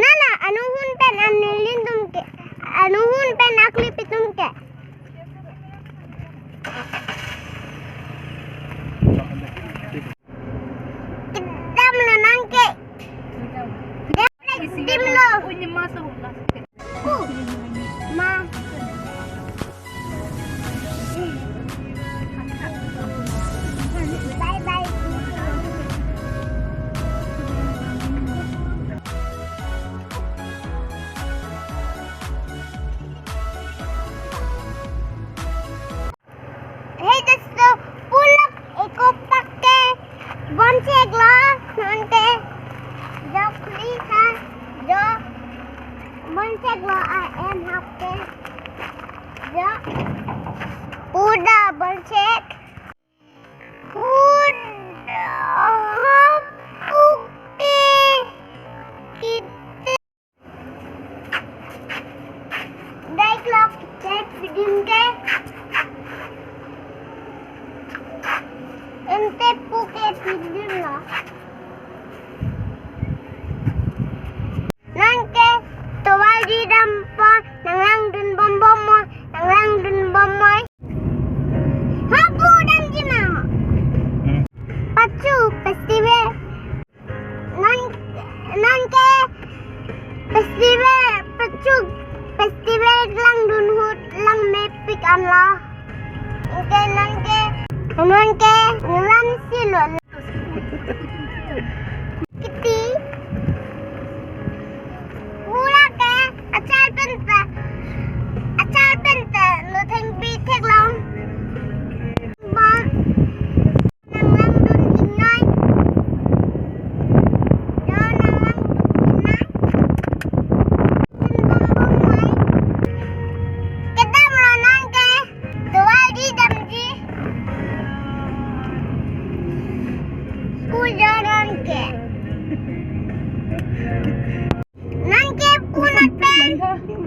Nana, anuhun pen anilin tumke, anuhun pen aklipi tumke. Kitam lo nangke. Kitam lo. Ma. Bye bye. Hey, that's the pull-up. Eko pakke bonsek lo, nante. Jo please ha, jo bonsek lo I am happy. Jo, uda bonsek. Uda happy. Kita. Baik lo, cek video ke. Ente puke tidur lo. Nangke tuwal di dampo nanglang dun bombomo nanglang dun bomoy. Hapu dan jimao. Pacu festival. Nangke festival pacu festival lang dun hut lang mepik Allah. Nangke ngulam silo kiti pura ke acar penta lo theng pi thek long ba nang lang dun inai jo nang lang inai bom mai kita meronang ke tuwal di damji jalan ke nangke punat pen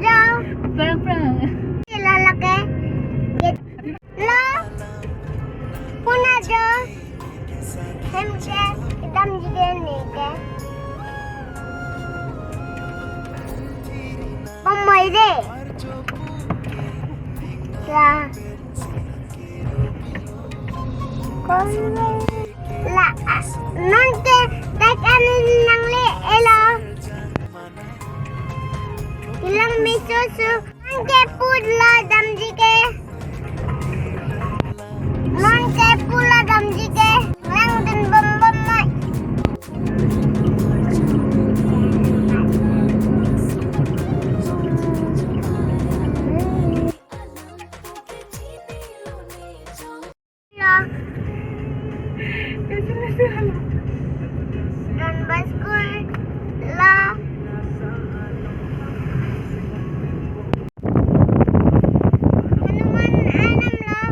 jauh perang lala ke lo punat jo hemke idam jigen ne ke pamai de la la nonke tak anin nang le elo ilang misusu nonke pula damjike nonke pula damjike lang den bom mai dan baskul lah Hanuman anam lah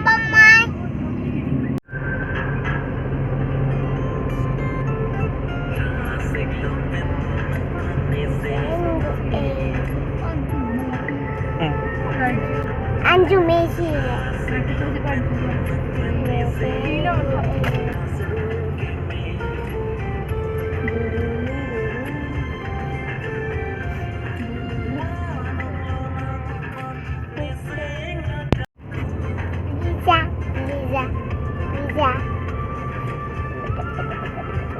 bom mai Anju Messi. Liza.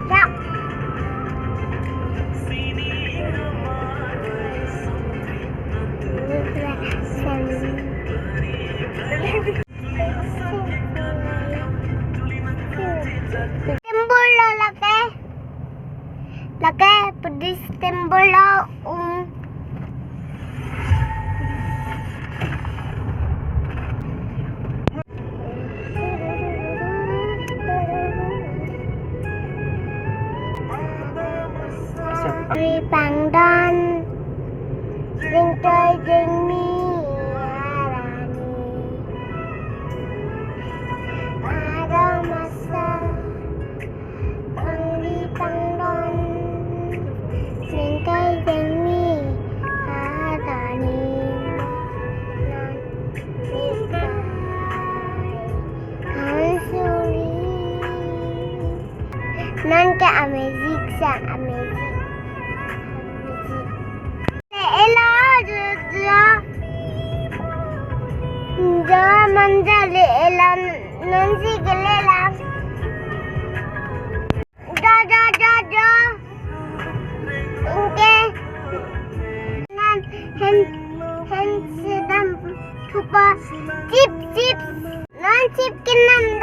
Stop. Timbul lo laki pedis timbul lo Pri pangdan sing chơi jeng mi arani ada masa pang di pangdan Nanti amazing sa amazing. Ela jo manjali ela nansi gelela. Da. Inke nan hen sedam tupa chip nan chip kinam